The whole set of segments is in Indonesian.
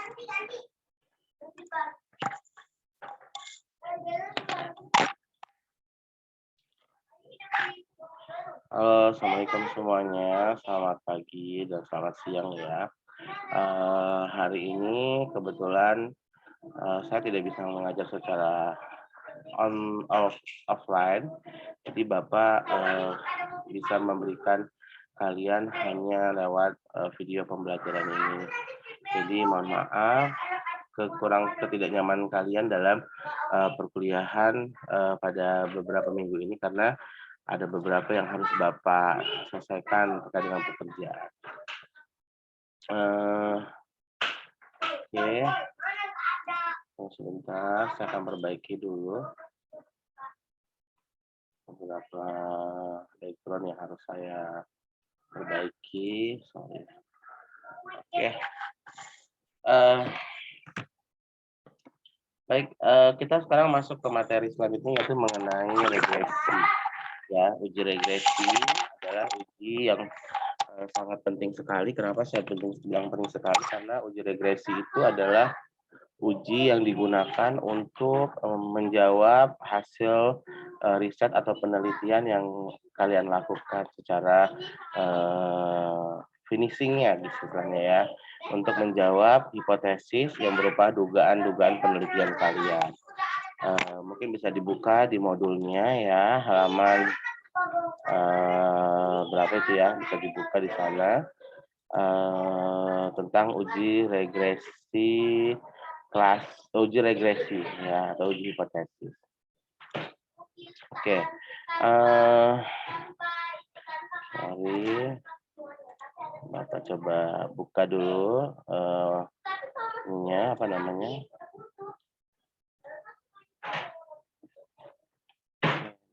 Halo, assalamualaikum semuanya. Selamat pagi dan selamat siang ya. Hari ini kebetulan saya tidak bisa mengajar secara offline, jadi Bapak bisa memberikan kalian hanya lewat video pembelajaran ini. Jadi mohon maaf ketidaknyamanan kalian dalam perkuliahan pada beberapa minggu ini karena ada beberapa yang harus Bapak selesaikan terkait dengan pekerjaan. Oke. Sebentar, saya akan perbaiki dulu beberapa background yang harus saya perbaiki. Sorry. Oke. Baik, kita sekarang masuk ke materi selanjutnya yaitu mengenai regresi. Ya, uji regresi adalah uji yang sangat penting sekali. Kenapa saya bilang penting sekali? Karena uji regresi itu adalah uji yang digunakan untuk menjawab hasil riset atau penelitian yang kalian lakukan secara finishingnya, istilahnya ya, untuk menjawab hipotesis yang berupa dugaan-dugaan penelitian kalian. Mungkin bisa dibuka di modulnya ya, halaman berapa itu ya, bisa dibuka di sana, tentang uji regresi ya, atau uji hipotesis. Oke. Sorry. Bapak coba buka dulu apa namanya.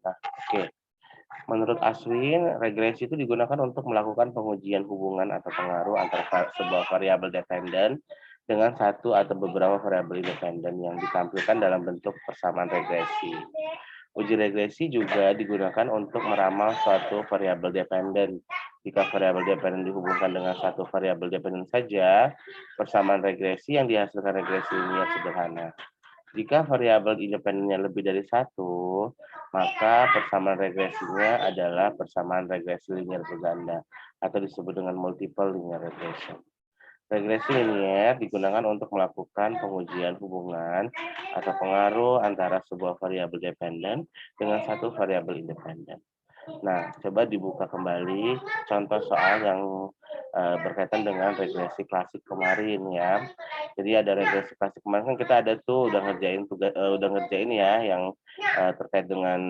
Nah, oke. Menurut Aswin, regresi itu digunakan untuk melakukan pengujian hubungan atau pengaruh antara sebuah variabel dependen dengan satu atau beberapa variabel independen yang ditampilkan dalam bentuk persamaan regresi. Uji regresi juga digunakan untuk meramal suatu variabel dependen. Jika variabel dependen dihubungkan dengan satu variabel dependen saja, persamaan regresi yang dihasilkan regresi linear sederhana. Jika variabel independennya lebih dari satu, maka persamaan regresinya adalah persamaan regresi linear berganda atau disebut dengan multiple linear regression. Regresi linear digunakan untuk melakukan pengujian hubungan atau pengaruh antara sebuah variabel dependen dengan satu variabel independen. Nah, coba dibuka kembali contoh soal yang berkaitan dengan regresi klasik kemarin ya. Jadi ada regresi klasik kemarin kan kita ada tuh udah ngerjain ya yang terkait dengan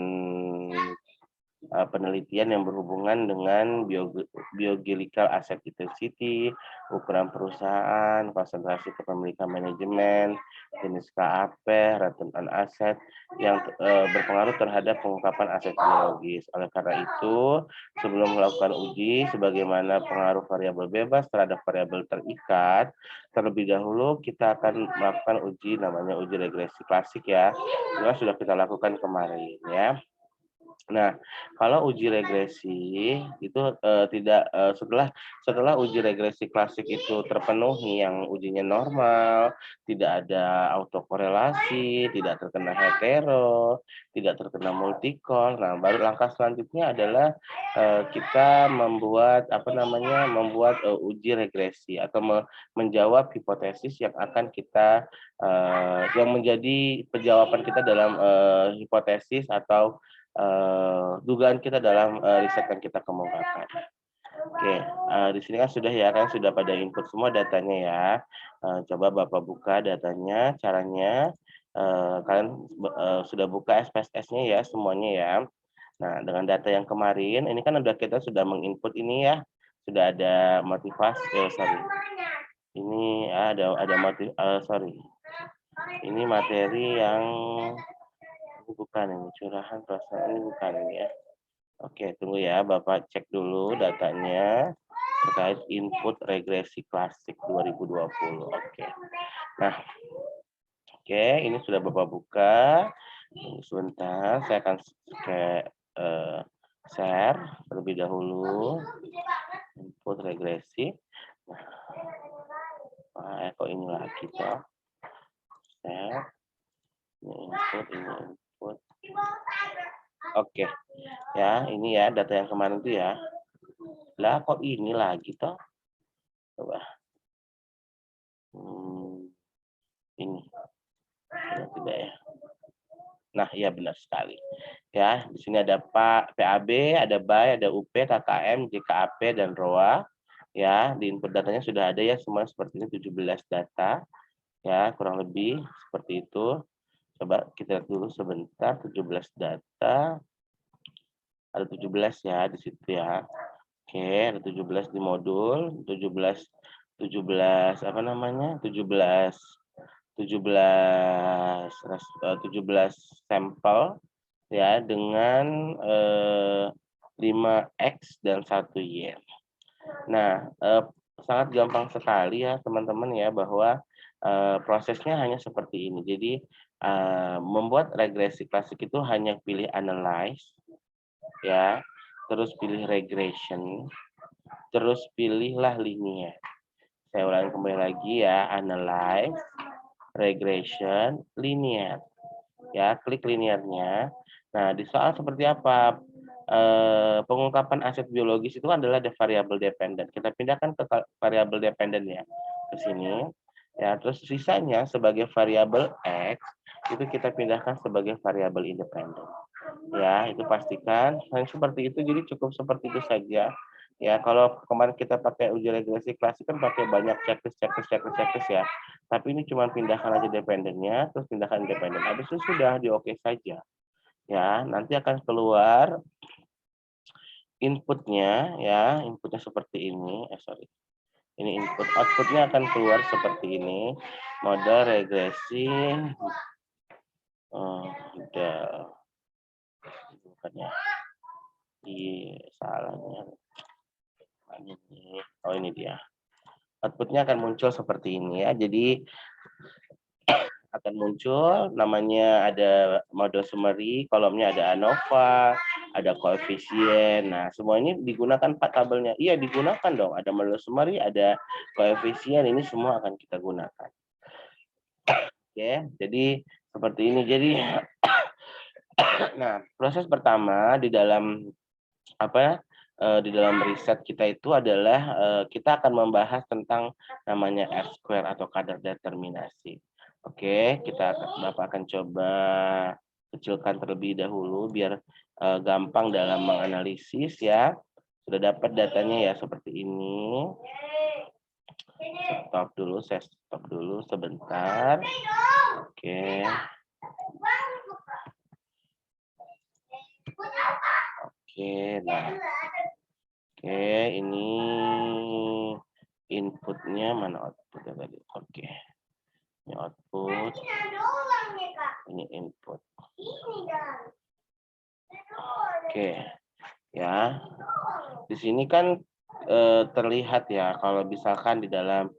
penelitian yang berhubungan dengan biogelical asset intensity, ukuran perusahaan, konsentrasi kepemilikan manajemen, jenis KAP, return on asset yang berpengaruh terhadap pengungkapan aset biologis. Oleh karena itu, sebelum melakukan uji, sebagaimana pengaruh variabel bebas terhadap variabel terikat, terlebih dahulu kita akan melakukan uji namanya uji regresi klasik ya. Itu sudah kita lakukan kemarin ya. Nah, kalau uji regresi itu setelah uji regresi klasik itu terpenuhi yang ujinya normal, tidak ada autokorelasi, tidak terkena hetero, tidak terkena multikol. Nah, baru langkah selanjutnya adalah kita membuat uji regresi atau menjawab hipotesis yang akan kita yang menjadi penjawaban kita dalam hipotesis atau dugaan kita dalam riset yang kita kemukakan. Oke, di sini kan sudah ya, kan sudah pada input semua datanya ya. Coba Bapak buka datanya, caranya kalian sudah buka SPSS-nya ya semuanya ya. Nah, dengan data yang kemarin, ini kan kita sudah menginput ini ya, sudah ada motivasi. Ini ada ini materi yang bukan ini curahan perasaan ini bukan ini ya. Oke, tunggu ya, Bapak cek dulu datanya terkait input regresi klasik 2020. Oke. Nah, oke, ini sudah Bapak buka. Tunggu sebentar, saya akan share terlebih dahulu input regresi. Nah, Kok ini lagi toh? Set. Ini input, ini input. Oke. Ya, ini ya data yang kemarin itu ya. Lah kok ini lagi toh? Coba. Ini. Tidak ya. Nah, iya benar sekali. Ya, di sini ada PAB, ada BAI, ada UP, KKM, JKAP, dan ROA. Ya, di input datanya sudah ada ya semua seperti ini 17 data. Ya, kurang lebih seperti itu. Coba kita lihat dulu sebentar 17 data. Ada 17 ya di situ ya. Oke, ada 17 di modul, 17 apa namanya? 17 sampel ya dengan 5X dan 1Y. Nah, sangat gampang sekali ya teman-teman ya bahwa prosesnya hanya seperti ini. Jadi membuat regresi klasik itu hanya pilih analyze ya, terus pilih regression, terus pilihlah linear. Saya ulangi kembali lagi ya, analyze, regression, linear. Ya, klik linearnya. Nah, di soal seperti apa? Pengungkapan aset biologis itu adalah the variable dependent. Kita pindahkan ke variable dependent ya, ke sini. Ya, terus sisanya sebagai variabel X itu kita pindahkan sebagai variabel independen. Ya, itu pastikan. Hanya seperti itu, jadi cukup seperti itu saja. Ya, kalau kemarin kita pakai uji regresi klasik kan pakai banyak checklist ya. Tapi ini cuma pindahkan aja dependennya, terus pindahkan independen. Habis itu sudah di oke saja. Ya, nanti akan keluar inputnya ya, inputnya seperti ini. Ini input, outputnya akan keluar seperti ini. Model regresi. Udah. Bukannya. Salahnya. Oh ini dia. Outputnya akan muncul seperti ini ya. Jadi akan muncul namanya ada model summary, kolomnya ada ANOVA, ada koefisien. Nah, semua ini digunakan Pak tabelnya. Iya, digunakan dong. Ada model summary, ada koefisien, ini semua akan kita gunakan. Oke, jadi seperti ini. Jadi nah, proses pertama di dalam di dalam riset kita itu adalah kita akan membahas tentang namanya R-square atau kadar determinasi. Oke, Bapak akan coba kecilkan terlebih dahulu biar gampang dalam menganalisis ya. Sudah dapat datanya ya seperti ini. Saya stop dulu sebentar. Oke. Oke, nah. Oke, ini inputnya mana outputnya tadi? Oke, ini output, ini input. Oke, ya. Di sini kan terlihat ya kalau misalkan di dalam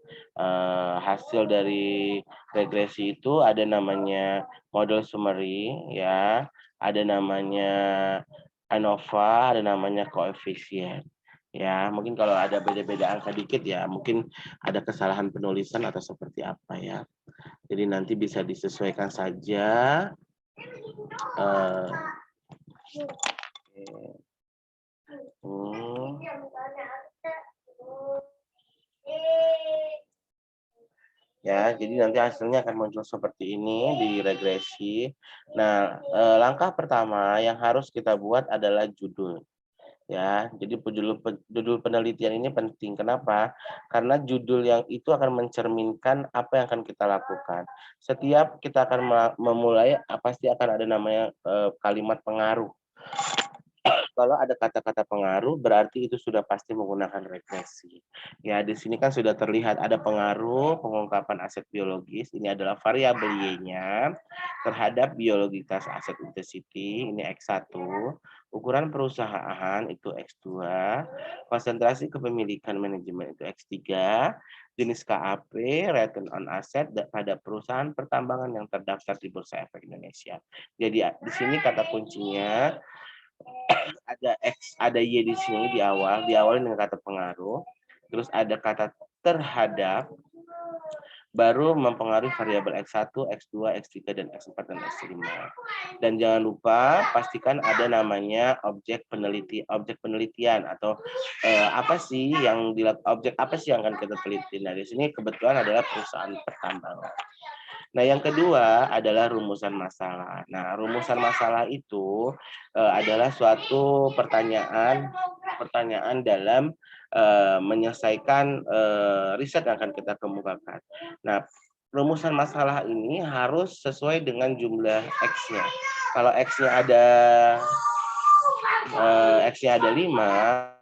hasil dari regresi itu ada namanya model summary ya, ada namanya ANOVA, ada namanya koefisien. Ya, mungkin kalau ada beda-beda angka dikit ya, mungkin ada kesalahan penulisan atau seperti apa ya. Jadi nanti bisa disesuaikan saja. Ya, jadi nanti hasilnya akan muncul seperti ini di regresi. Nah, langkah pertama yang harus kita buat adalah judul. Ya, jadi judul penelitian ini penting. Kenapa? Karena judul yang itu akan mencerminkan apa yang akan kita lakukan. Setiap kita akan memulai, pasti akan ada namanya kalimat pengaruh. Kalau ada kata-kata pengaruh, berarti itu sudah pasti menggunakan regresi. Ya, di sini kan sudah terlihat ada pengaruh pengungkapan aset biologis. Ini adalah variabel Y-nya terhadap biologitas aset intensity, ini X1. Ukuran perusahaan itu X2. Konsentrasi kepemilikan manajemen itu X3. Jenis KAP, return on asset pada perusahaan pertambangan yang terdaftar di Bursa Efek Indonesia. Jadi di sini kata kuncinya ada X, ada Y di sini diawali dengan kata pengaruh, terus ada kata terhadap, baru mempengaruhi variabel X1, X2, X3, dan X4, dan X5. Dan jangan lupa pastikan ada namanya objek penelitian atau objek apa sih yang akan kita teliti. Nah, di sini kebetulan adalah perusahaan pertambangan. Nah, yang kedua adalah rumusan masalah. Nah, rumusan masalah itu adalah suatu pertanyaan dalam menyelesaikan riset yang akan kita kemukakan. Nah, rumusan masalah ini harus sesuai dengan jumlah X-nya. Kalau X-nya ada 5,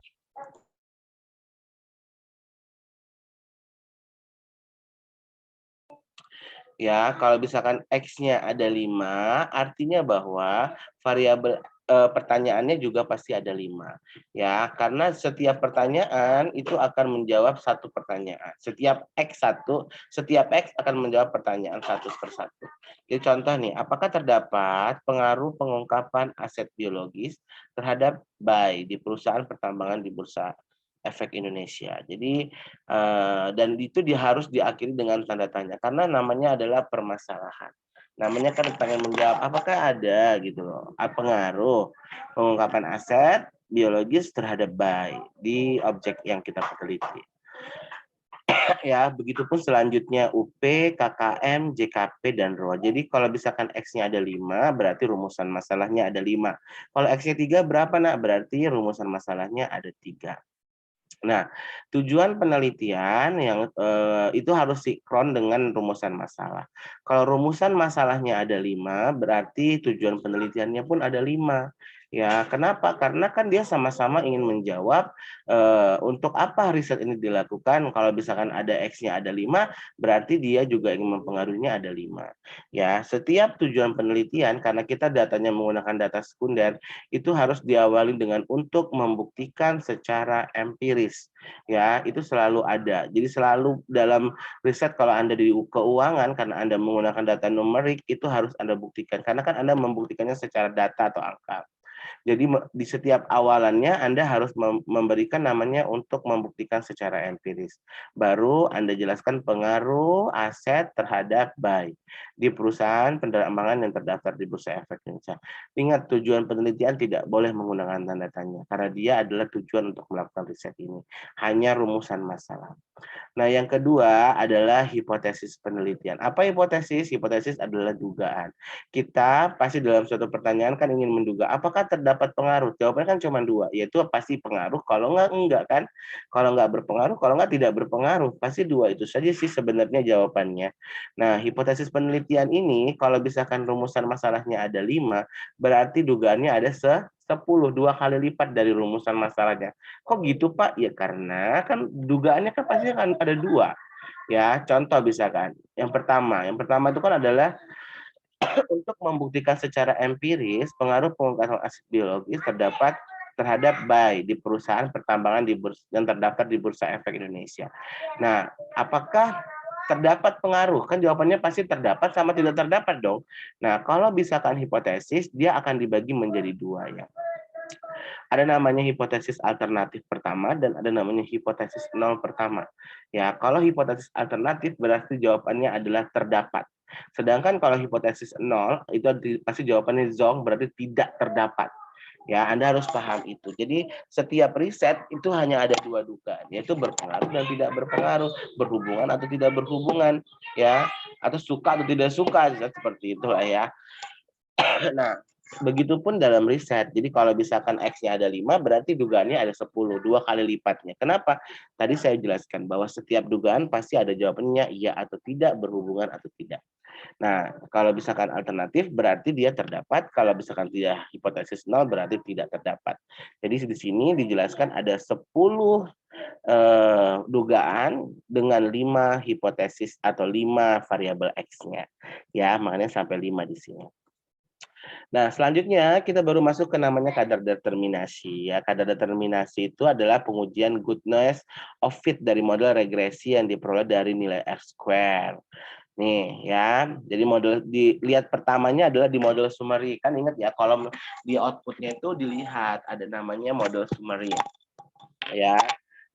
ya, kalau misalkan X-nya ada 5, artinya bahwa variabel pertanyaannya juga pasti ada 5. Ya, karena setiap pertanyaan itu akan menjawab satu pertanyaan. Setiap X akan menjawab pertanyaan satu per satu. Jadi contoh nih, apakah terdapat pengaruh pengungkapan aset biologis terhadap buy di perusahaan pertambangan di Bursa Efek Indonesia. Jadi dan itu harus diakhiri dengan tanda tanya karena namanya adalah permasalahan. Namanya kan pengen menjawab apakah ada gitu loh pengaruh pengungkapan aset biologis terhadap buy di objek yang kita teliti. Ya, begitupun selanjutnya UP, KKM, JKP, dan RO. Jadi kalau misalkan X-nya ada 5, berarti rumusan masalahnya ada 5. Kalau X-nya 3 berapa, nak? Berarti rumusan masalahnya ada 3. Nah, tujuan penelitian yang itu harus sinkron dengan rumusan masalah. Kalau rumusan masalahnya ada 5, berarti tujuan penelitiannya pun ada 5. Ya, kenapa? Karena kan dia sama-sama ingin menjawab untuk apa riset ini dilakukan. Kalau misalkan ada X-nya ada 5, berarti dia juga ingin mempengaruhinya ada 5. Ya, setiap tujuan penelitian karena kita datanya menggunakan data sekunder itu harus diawali dengan untuk membuktikan secara empiris. Ya, itu selalu ada. Jadi selalu dalam riset kalau Anda di keuangan karena Anda menggunakan data numerik itu harus Anda buktikan karena kan Anda membuktikannya secara data atau angka. Jadi di setiap awalannya Anda harus memberikan namanya untuk membuktikan secara empiris. Baru Anda jelaskan pengaruh aset terhadap buy di perusahaan penerbangan yang terdaftar di Bursa Efek Indonesia. Ingat, tujuan penelitian tidak boleh menggunakan tanda tanya karena dia adalah tujuan untuk melakukan riset ini. Hanya rumusan masalah. Nah, yang kedua adalah hipotesis penelitian. Apa hipotesis? Hipotesis adalah dugaan. Kita pasti dalam suatu pertanyaan kan ingin menduga apakah terdapat pengaruh. Jawabannya kan cuma 2, yaitu pasti pengaruh, kalau enggak kan. Kalau enggak berpengaruh, kalau enggak tidak berpengaruh. Pasti 2 itu saja sih sebenarnya jawabannya. Nah, hipotesis penelitian ini kalau misalkan rumusan masalahnya ada 5, berarti dugaannya ada 10, 2 kali lipat dari rumusan masalahnya. Kok gitu, Pak? Ya karena kan dugaannya kan pasti akan ada 2. Ya, contoh misalkan. Yang pertama itu kan adalah untuk membuktikan secara empiris pengaruh pengungkapan aset biologis terhadap buy di perusahaan pertambangan yang terdaftar di Bursa Efek Indonesia. Nah, apakah terdapat pengaruh? Kan jawabannya pasti terdapat sama tidak terdapat dong. Nah, kalau misalkan hipotesis, dia akan dibagi menjadi 2 ya. Ada namanya hipotesis alternatif pertama dan ada namanya hipotesis nol pertama. Ya, kalau hipotesis alternatif berarti jawabannya adalah terdapat. Sedangkan kalau hipotesis nol itu pasti jawabannya zong berarti tidak terdapat. Ya, Anda harus paham itu. Jadi setiap riset itu hanya ada 2 dugaan, yaitu berpengaruh dan tidak berpengaruh, berhubungan atau tidak berhubungan, ya, atau suka atau tidak suka, seperti itulah ya. Nah, begitupun dalam riset. Jadi kalau misalkan X-nya ada 5, berarti dugaannya ada 10, 2 kali lipatnya. Kenapa? Tadi saya jelaskan bahwa setiap dugaan pasti ada jawabannya iya atau tidak, berhubungan atau tidak. Nah, kalau misalkan alternatif berarti dia terdapat, kalau misalkan tidak hipotesis nol berarti tidak terdapat. Jadi di sini dijelaskan ada 10 dugaan dengan 5 hipotesis atau 5 variabel X-nya. Ya, makanya sampai 5 di sini. Nah, selanjutnya kita baru masuk ke namanya kadar determinasi. Ya, kadar determinasi itu adalah pengujian goodness of fit dari model regresi yang diperoleh dari nilai R-square. Nih ya, jadi model dilihat pertamanya adalah di model summary. Kan ingat ya, kolom di outputnya itu dilihat ada namanya model summary. Ya,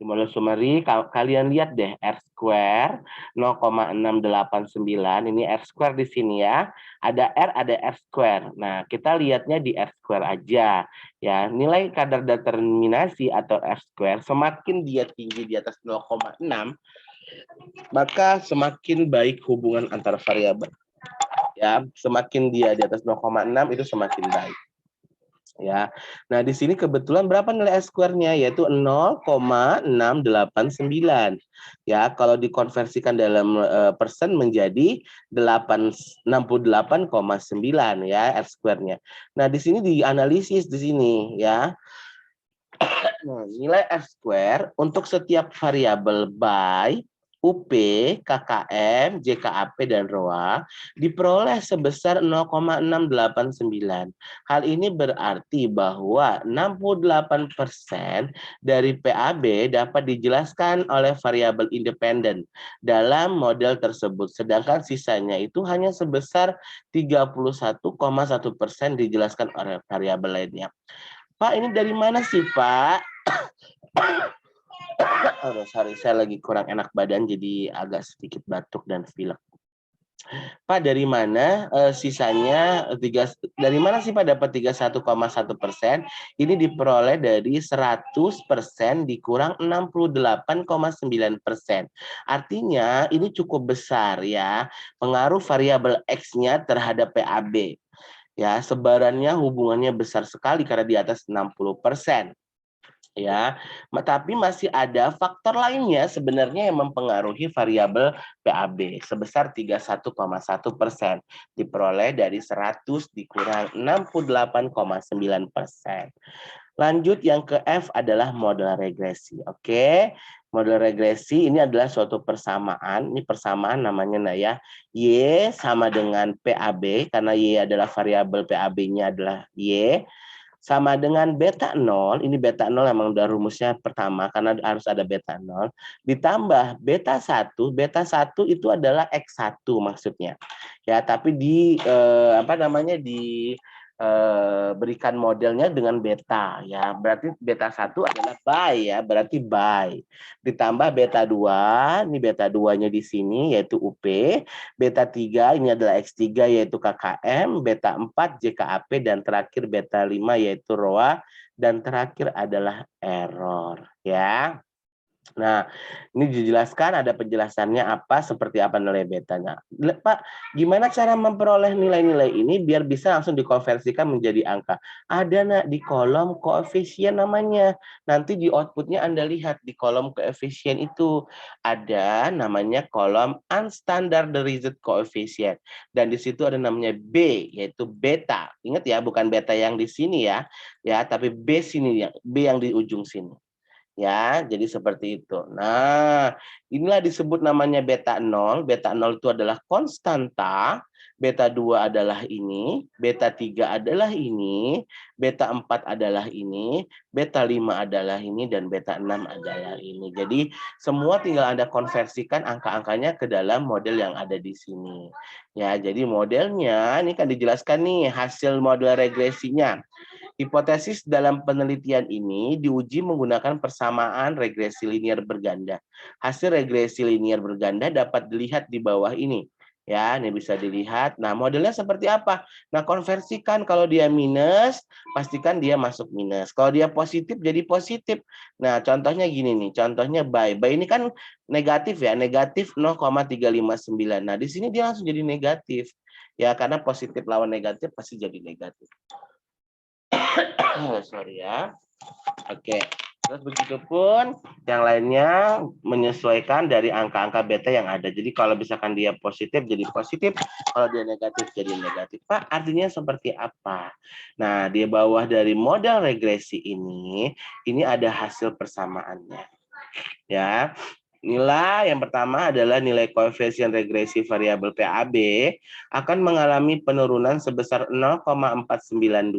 Model summary, kalian lihat deh R square 0,689, ini R square di sini ya. Ada R, ada R square. Nah, kita lihatnya di R square aja. Ya, nilai kadar determinasi atau R square semakin dia tinggi di atas 0,6, maka semakin baik hubungan antar variabel. Ya, semakin dia di atas 0,6 itu semakin baik. Ya. Nah, di sini kebetulan berapa nilai R square-nya, yaitu 0,689. Ya, kalau dikonversikan dalam persen menjadi 68,9 ya R square-nya. Nah, di sini dianalisis di sini ya. Nah, nilai R square untuk setiap variabel by UP, KKM, JKAP, dan ROA diperoleh sebesar 0,689. Hal ini berarti bahwa 68% dari PAB dapat dijelaskan oleh variabel independen dalam model tersebut, sedangkan sisanya itu hanya sebesar 31,1% dijelaskan oleh variabel lainnya. Pak, ini dari mana sih, Pak? Aduh, sorry, saya lagi kurang enak badan, jadi agak sedikit batuk dan pilek. Pak, dari mana sisanya dari mana sih Pak dapat 31,1%? Ini diperoleh dari 100% dikurang 68,9%. Artinya ini cukup besar ya pengaruh variabel X-nya terhadap PAB. Ya, sebarannya hubungannya besar sekali karena di atas 60%. Ya, tapi masih ada faktor lainnya sebenarnya yang mempengaruhi variabel PAB sebesar 31,1%, diperoleh dari 100 dikurang 68,9%. Lanjut, yang ke F adalah model regresi. Oke, model regresi ini adalah suatu persamaan. Ini persamaan namanya nah ya, Y sama dengan PAB karena Y adalah variabel PAB-nya adalah Y, sama dengan beta 0, ini beta 0 memang udah rumusnya pertama karena harus ada beta 0, ditambah beta 1 itu adalah X1 maksudnya. Ya, tapi berikan modelnya dengan beta ya. Berarti beta 1 adalah by ya, berarti by. Ditambah beta 2, ini beta 2-nya di sini yaitu UP, beta 3 ini adalah X3 yaitu KKM, beta 4 JKAP, dan terakhir beta 5 yaitu ROA, dan terakhir adalah error ya. Nah, ini dijelaskan, ada penjelasannya seperti apa nilai betanya. Pak, gimana cara memperoleh nilai-nilai ini biar bisa langsung dikonversikan menjadi angka? Ada nak di kolom koefisien namanya. Nanti di outputnya Anda lihat di kolom koefisien itu ada namanya kolom unstandardized coefficient. Dan di situ ada namanya B, yaitu beta. Ingat ya, bukan beta yang di sini ya, tapi B sini, B yang di ujung sini. Ya, jadi seperti itu. Nah, inilah disebut namanya beta 0. Beta 0 itu adalah konstanta, beta 2 adalah ini, beta 3 adalah ini, beta 4 adalah ini, beta 5 adalah ini, dan beta 6 adalah ini. Jadi, semua tinggal Anda konversikan angka-angkanya ke dalam model yang ada di sini. Ya, jadi modelnya ini kan dijelaskan nih hasil model regresinya. Hipotesis dalam penelitian ini diuji menggunakan persamaan regresi linear berganda. Hasil regresi linear berganda dapat dilihat di bawah ini. Ya, ini bisa dilihat. Nah, modelnya seperti apa? Nah, konversikan, kalau dia minus, pastikan dia masuk minus. Kalau dia positif, jadi positif. Nah, contohnya gini nih. Contohnya by. By ini kan negatif ya, negatif 0,359. Nah, di sini dia langsung jadi negatif. Ya, karena positif lawan negatif pasti jadi negatif. Sorry ya. Oke. Terus begitupun yang lainnya menyesuaikan dari angka-angka beta yang ada. Jadi kalau misalkan dia positif jadi positif, kalau dia negatif jadi negatif. Pak, artinya seperti apa? Nah, di bawah dari model regresi ini ada hasil persamaannya. Ya. Nilai yang pertama adalah nilai koefisien regresi variabel PAB akan mengalami penurunan sebesar 0,492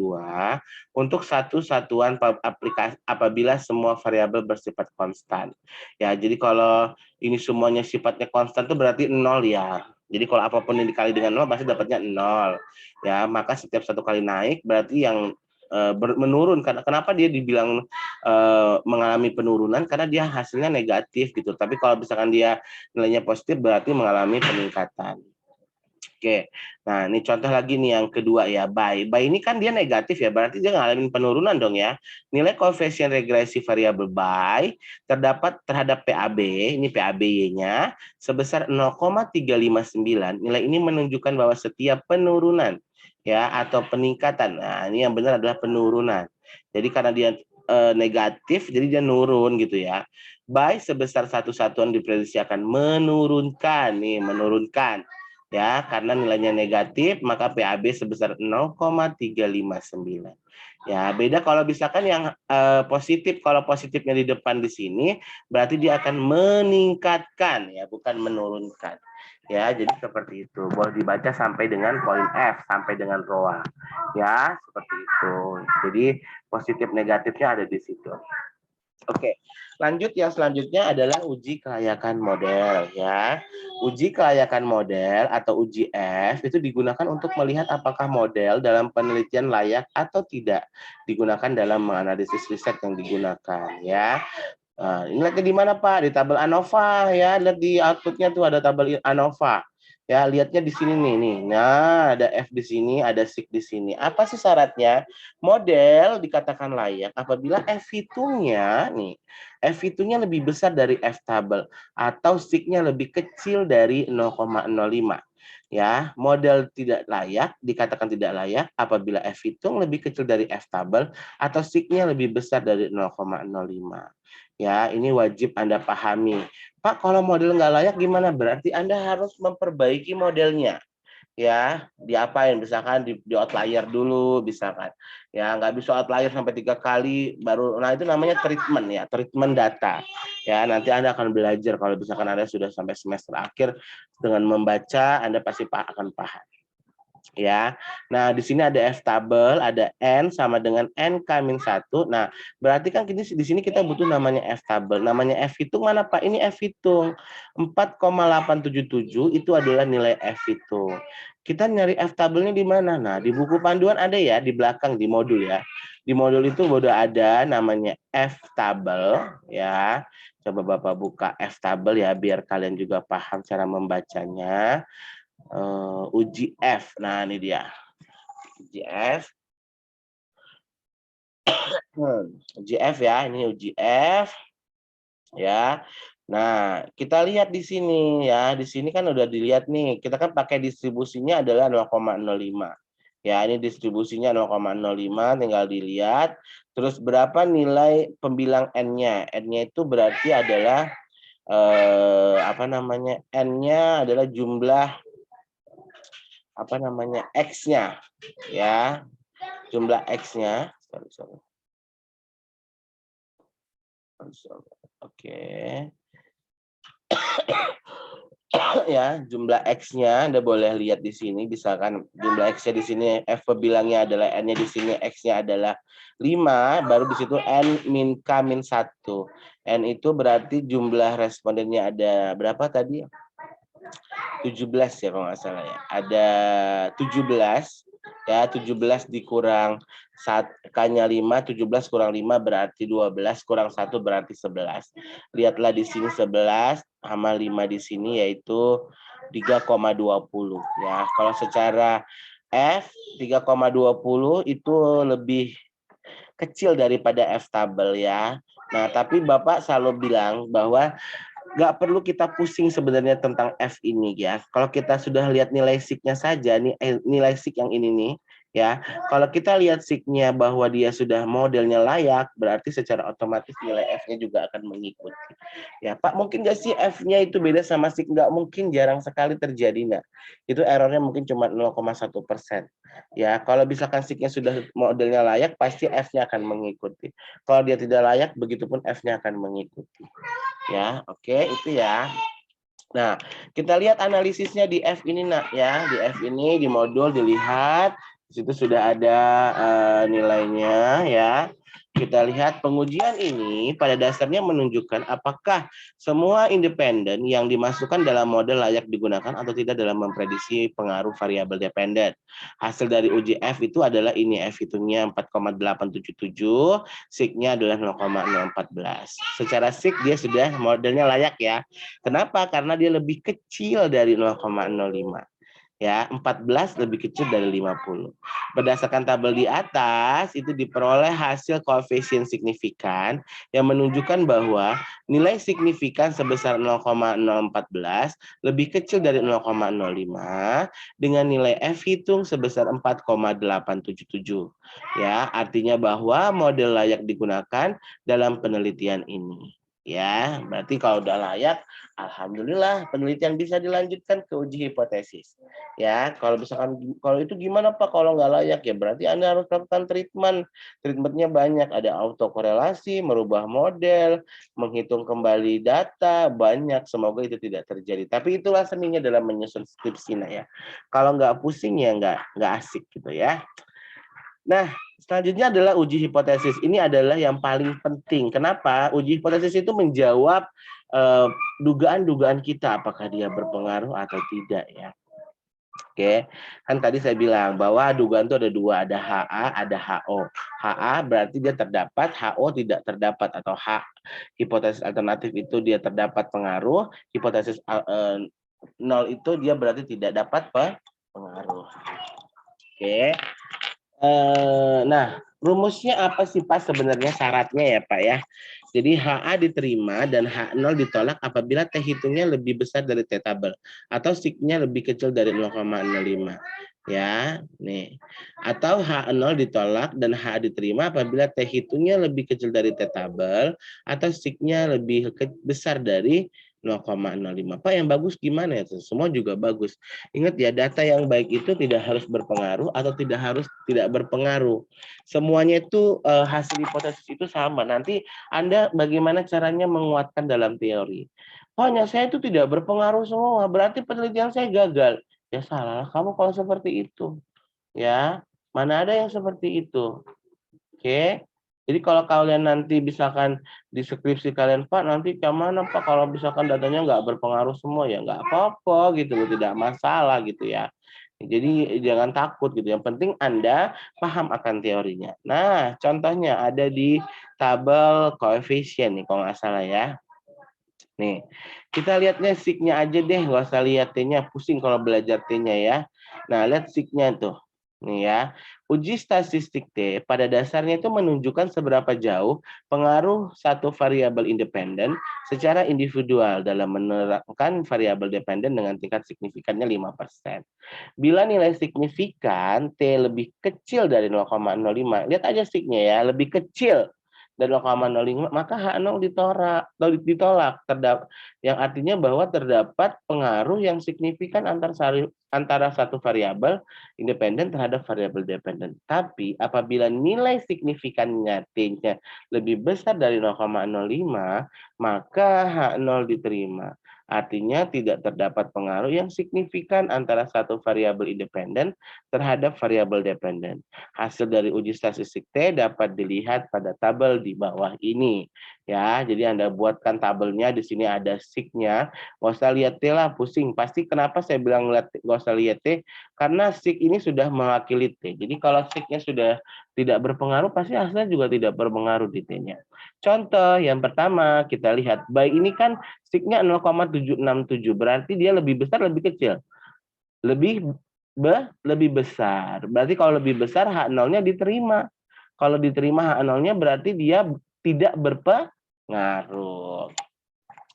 untuk satu satuan aplikasi apabila semua variabel bersifat konstan. Ya, jadi kalau ini semuanya sifatnya konstan itu berarti 0 ya. Jadi kalau apapun yang dikali dengan 0 pasti dapatnya 0. Ya, maka setiap satu kali naik berarti yang menurun. Kenapa dia dibilang mengalami penurunan? Karena dia hasilnya negatif gitu. Tapi kalau misalkan dia nilainya positif berarti mengalami peningkatan. Oke, nah ini contoh lagi nih yang kedua ya, buy. Buy ini kan dia negatif ya, berarti dia ngalamin penurunan dong ya. Nilai koefisien regresi variabel buy terdapat terhadap PAB, ini PABY-nya, sebesar 0,359. Nilai ini menunjukkan bahwa setiap penurunan ya atau peningkatan, nah ini yang benar adalah penurunan. Jadi karena dia negatif, jadi dia nurun gitu ya. Buy sebesar satu satuan diprediksi akan menurunkan, nih menurunkan. Ya, karena nilainya negatif, maka PAB sebesar 0,359. Ya, beda kalau misalkan yang positif. Kalau positifnya di depan di sini, berarti dia akan meningkatkan, ya, bukan menurunkan. Ya, jadi seperti itu. Boleh dibaca sampai dengan poin F, sampai dengan ROA. Ya, seperti itu. Jadi positif negatifnya ada di situ. Oke, lanjut yang selanjutnya adalah uji kelayakan model ya. Uji kelayakan model atau uji F itu digunakan untuk melihat apakah model dalam penelitian layak atau tidak digunakan dalam menganalisis riset yang digunakan ya. Nah, ini lihatnya di mana Pak? Di tabel ANOVA ya. Lihat di outputnya tuh ada tabel ANOVA. Ya, lihatnya di sini nih. Nah, ada F di sini, ada SIG di sini. Apa sih syaratnya? Model dikatakan layak apabila F hitungnya nih, F hitungnya lebih besar dari F tabel atau SIG-nya lebih kecil dari 0,05. Ya, model tidak layak dikatakan tidak layak apabila F hitung lebih kecil dari F tabel atau SIG-nya lebih besar dari 0,05. Ya, ini wajib Anda pahami. Pak, kalau model nggak layak gimana? Berarti Anda harus memperbaiki modelnya. Ya, diapain? Misalkan di outlier dulu, misalkan. Ya, nggak bisa outlier sampai 3 kali, baru, nah itu namanya treatment ya, treatment data. Ya, nanti Anda akan belajar kalau misalkan Anda sudah sampai semester akhir dengan membaca, Anda pasti akan paham. Ya. Nah, di sini ada F tabel, ada N sama dengan N-1. Nah, berarti kan di sini kita butuh namanya F tabel. Namanya F hitung mana Pak? Ini F hitung. 4,877 itu adalah nilai F hitung. Kita nyari F tabelnya di mana? Nah, di buku panduan ada ya, di belakang di modul ya. Di modul itu udah ada namanya F tabel ya. Coba Bapak buka F tabel ya biar kalian juga paham cara membacanya. Uji F. Nah, ini dia. Uji F. Uji F ya, ini uji F. Ya. Nah, kita lihat di sini ya. Di sini kan udah dilihat nih. Kita kan pakai distribusinya adalah 0,05. Ya, ini distribusinya 0,05, tinggal dilihat. Terus berapa nilai pembilang N-nya? N-nya itu berarti adalah apa namanya? N-nya adalah jumlah apa namanya X-nya ya, jumlah X-nya. Oke. Ya, jumlah X-nya Anda boleh lihat di sini, misalkan jumlah X-nya di sini F bilangnya adalah N-nya di sini X-nya adalah 5, baru di situ N min K min 1. N itu berarti jumlah respondennya ada berapa tadi? 17 ya kalau nggak salah ya. Ada 17 ya, 17 dikurang K-nya 5, 17 kurang 5 berarti 12, kurang 1 berarti 11. Lihatlah di sini 11 sama 5 di sini yaitu 3,20 ya. Kalau secara F 3,20 itu lebih kecil daripada F tabel ya. Nah, tapi Bapak selalu bilang bahwa nggak perlu kita pusing sebenarnya tentang F ini ya. Kalau kita sudah lihat nilai SIG-nya saja, nih nilai SIG yang ini nih, ya. Kalau kita lihat SIG-nya bahwa dia sudah modelnya layak, berarti secara otomatis nilai F-nya juga akan mengikuti. Ya, Pak, mungkin nggak sih F-nya itu beda sama SIG? Nggak mungkin, jarang sekali terjadi, nah. Itu errornya mungkin cuma 0,1%. Ya, kalau misalkan SIG-nya sudah modelnya layak, pasti F-nya akan mengikuti. Kalau dia tidak layak, begitupun F-nya akan mengikuti. Ya, oke, itu ya. Nah, kita lihat analisisnya di F ini nak ya. Di F ini di modul dilihat, di situ sudah ada nilainya ya. Kita lihat pengujian ini pada dasarnya menunjukkan apakah semua independen yang dimasukkan dalam model layak digunakan atau tidak dalam memprediksi pengaruh variabel dependen. Hasil dari uji F itu adalah ini, F hitungnya 4,877, SIG-nya adalah 0,014. Secara SIG dia sudah modelnya layak ya. Kenapa? Karena dia lebih kecil dari 0,05. Ya, 14 lebih kecil dari 50. Berdasarkan tabel di atas, itu diperoleh hasil koefisien signifikan yang menunjukkan bahwa nilai signifikan sebesar 0,014 lebih kecil dari 0,05 dengan nilai F hitung sebesar 4,877. Ya, artinya bahwa model layak digunakan dalam penelitian ini. Ya, berarti kalau udah layak, alhamdulillah penelitian bisa dilanjutkan ke uji hipotesis. Ya, kalau misalkan kalau itu gimana Pak kalau nggak layak ya berarti Anda harus lakukan treatment. Treatmentnya banyak, ada autokorelasi, merubah model, menghitung kembali data, banyak. Semoga itu tidak terjadi. Tapi itulah seninya dalam menyusun skripsi ya. Kalau nggak pusing ya nggak asik gitu ya. Nah, selanjutnya adalah uji hipotesis. Ini adalah yang paling penting. Kenapa? Uji hipotesis itu menjawab dugaan-dugaan kita apakah dia berpengaruh atau tidak ya. Oke, kan tadi saya bilang bahwa dugaan itu ada dua, ada HA, ada HO. HA berarti dia terdapat, HO tidak terdapat, atau H hipotesis alternatif itu dia terdapat pengaruh, hipotesis 0 itu dia berarti tidak dapat pengaruh. Oke. Nah, rumusnya apa sih Pak sebenarnya syaratnya ya Pak ya? Jadi HA diterima dan H0 ditolak apabila T hitungnya lebih besar dari T tabel atau SIG-nya lebih kecil dari 0,05. Ya, nih. Atau H0 ditolak dan H diterima apabila T hitungnya lebih kecil dari T tabel atau SIG-nya lebih besar dari 0,05. Pak yang bagus gimana ya? Semua juga bagus. Ingat ya, data yang baik itu tidak harus berpengaruh atau tidak berpengaruh. Semuanya itu hasil hipotesis itu sama. Nanti Anda bagaimana caranya menguatkan dalam teori. Hanya saya itu tidak berpengaruh semua, berarti penelitian saya gagal. Ya salah kamu kalau seperti itu. Ya, mana ada yang seperti itu. Oke. Jadi kalau kalian nanti misalkan di skripsi kalian Pak, nanti mana Pak kalau misalkan datanya nggak berpengaruh semua ya nggak apa-apa gitu loh, tidak masalah gitu ya. Jadi jangan takut gitu. Yang penting Anda paham akan teorinya. Nah, contohnya ada di tabel koefisien nih kalau nggak salah ya. Nih, kita lihatnya SIG-nya aja deh, nggak usah lihat T-nya, pusing kalau belajar T-nya ya. Nah, lihat SIG-nya tuh. Nih ya, uji statistik T pada dasarnya itu menunjukkan seberapa jauh pengaruh satu variabel independen secara individual dalam menerapkan variabel dependen dengan tingkat signifikannya 5%. Bila nilai signifikan T lebih kecil dari 0,05, lihat aja SIG-nya ya, lebih kecil dari 0,05, maka H0 ditolak, yang artinya bahwa terdapat pengaruh yang signifikan antara satu variabel independen terhadap variabel dependen. Tapi apabila nilai signifikannya T-nya lebih besar dari 0,05, maka H0 diterima. Artinya tidak terdapat pengaruh yang signifikan antara satu variabel independen terhadap variabel dependen. Hasil dari uji statistik T dapat dilihat pada tabel di bawah ini. Ya, jadi Anda buatkan tabelnya, di sini ada SIG-nya. Nggak usah lihat T lah, pusing. Pasti kenapa saya bilang nggak usah lihat T? Karena SIG ini sudah mewakili T. Jadi kalau SIG-nya sudah tidak berpengaruh, pasti hasilnya juga tidak berpengaruh di T-nya. Contoh yang pertama, kita lihat. Baik ini kan SIG-nya 0,767, berarti dia lebih besar, lebih kecil? Lebih besar. Berarti kalau lebih besar H0-nya diterima. Kalau diterima H0-nya berarti dia tidak berpengaruh.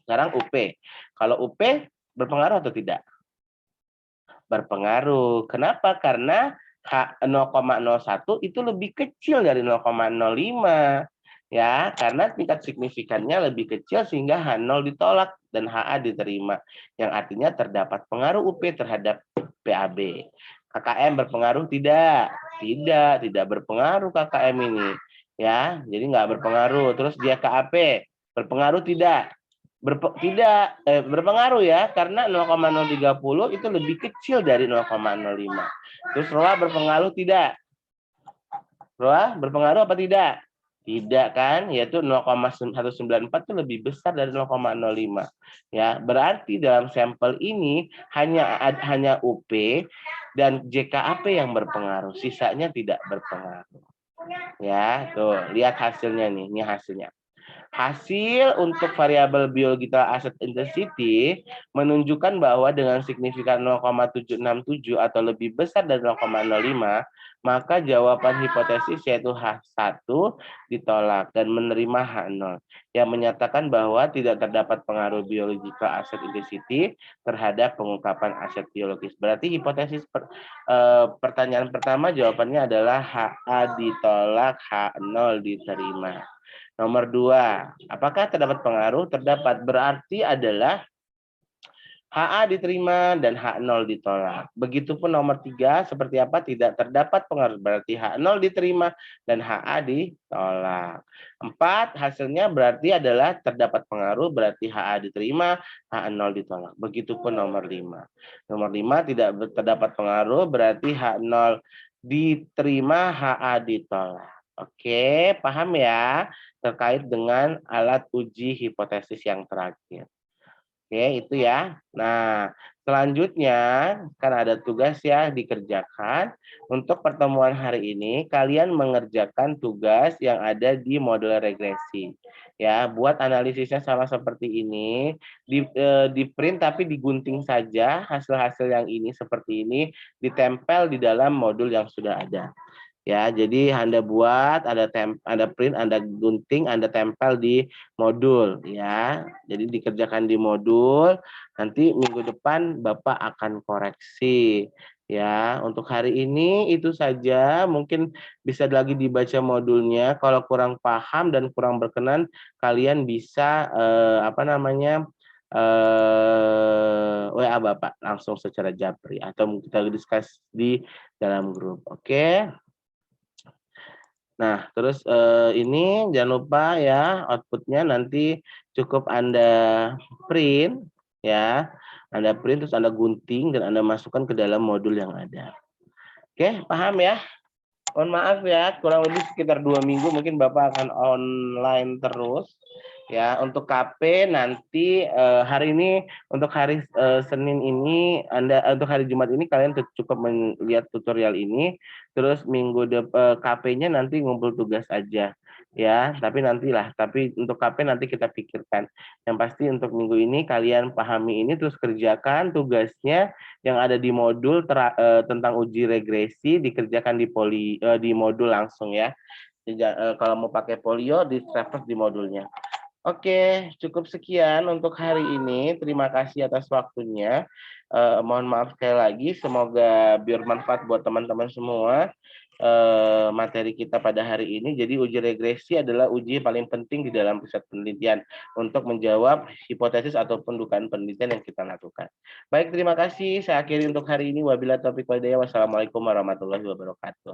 Sekarang UP. Kalau UP berpengaruh atau tidak? Berpengaruh. Kenapa? Karena H0,01 itu lebih kecil dari 0,05. Ya, karena tingkat signifikannya lebih kecil sehingga H0 ditolak dan HA diterima. Yang artinya terdapat pengaruh UP terhadap PAB. KKM berpengaruh tidak? Tidak berpengaruh KKM ini. Ya, jadi nggak berpengaruh. Terus dia KAP berpengaruh tidak? Berpengaruh ya, karena 0,030 itu lebih kecil dari 0,05. Terus ROA berpengaruh tidak? ROA berpengaruh apa tidak? Tidak kan, yaitu 0,194 itu lebih besar dari 0,05. Ya, berarti dalam sampel ini hanya UP dan JKAP yang berpengaruh, sisanya tidak berpengaruh. Ya, tuh, lihat hasilnya nih, ini hasilnya. Hasil untuk variabel biological asset intensity menunjukkan bahwa dengan signifikan 0,767 atau lebih besar dari 0,05, maka jawaban hipotesis yaitu H1 ditolak dan menerima H0 yang menyatakan bahwa tidak terdapat pengaruh biological asset intensity terhadap pengungkapan aset biologis. Berarti hipotesis pertanyaan pertama jawabannya adalah HA ditolak, H0 diterima. Nomor 2, apakah terdapat pengaruh? Terdapat, berarti adalah HA diterima dan H0 ditolak. Begitupun nomor 3, seperti apa? Tidak terdapat pengaruh, berarti H0 diterima dan HA ditolak. 4, hasilnya berarti adalah terdapat pengaruh, berarti HA diterima, H0 ditolak. Begitupun nomor 5. Nomor 5 tidak terdapat pengaruh, berarti H0 diterima, HA ditolak. Oke, paham ya? Terkait dengan alat uji hipotesis yang terakhir. Oke, itu ya. Nah, selanjutnya kan ada tugas ya dikerjakan. Untuk pertemuan hari ini, kalian mengerjakan tugas yang ada di modul regresi. Ya, buat analisisnya sama seperti ini, di print tapi digunting saja hasil-hasil yang ini seperti ini, ditempel di dalam modul yang sudah ada. Ya, jadi Anda buat, Anda print, Anda gunting, Anda tempel di modul ya. Jadi dikerjakan di modul, nanti minggu depan Bapak akan koreksi. Ya, untuk hari ini itu saja, mungkin bisa lagi dibaca modulnya. Kalau kurang paham dan kurang berkenan, kalian bisa WA Bapak langsung secara japri atau kita diskus di dalam grup. Oke. Nah, terus ini jangan lupa ya outputnya nanti cukup Anda print ya. Anda print terus Anda gunting dan Anda masukkan ke dalam modul yang ada. Oke, paham ya? Mohon maaf ya, kurang lebih sekitar 2 minggu mungkin Bapak akan online terus. Ya, untuk KP nanti hari ini untuk hari Senin ini untuk hari Jumat ini kalian cukup melihat tutorial ini, terus minggu KP-nya nanti ngumpul tugas aja. Ya, tapi untuk KP nanti kita pikirkan. Yang pasti untuk minggu ini kalian pahami ini terus kerjakan tugasnya yang ada di modul tentang uji regresi dikerjakan di modul langsung ya. Kalau mau pakai folio di reference di modulnya. Oke, cukup sekian untuk hari ini. Terima kasih atas waktunya. Mohon maaf sekali lagi. Semoga bermanfaat buat teman-teman semua materi kita pada hari ini. Jadi uji regresi adalah uji paling penting di dalam pusat penelitian untuk menjawab hipotesis ataupun dugaan penelitian yang kita lakukan. Baik, terima kasih. Saya akhiri untuk hari ini. Wabillahi taufiq wal hidayah. Wassalamualaikum warahmatullahi wabarakatuh.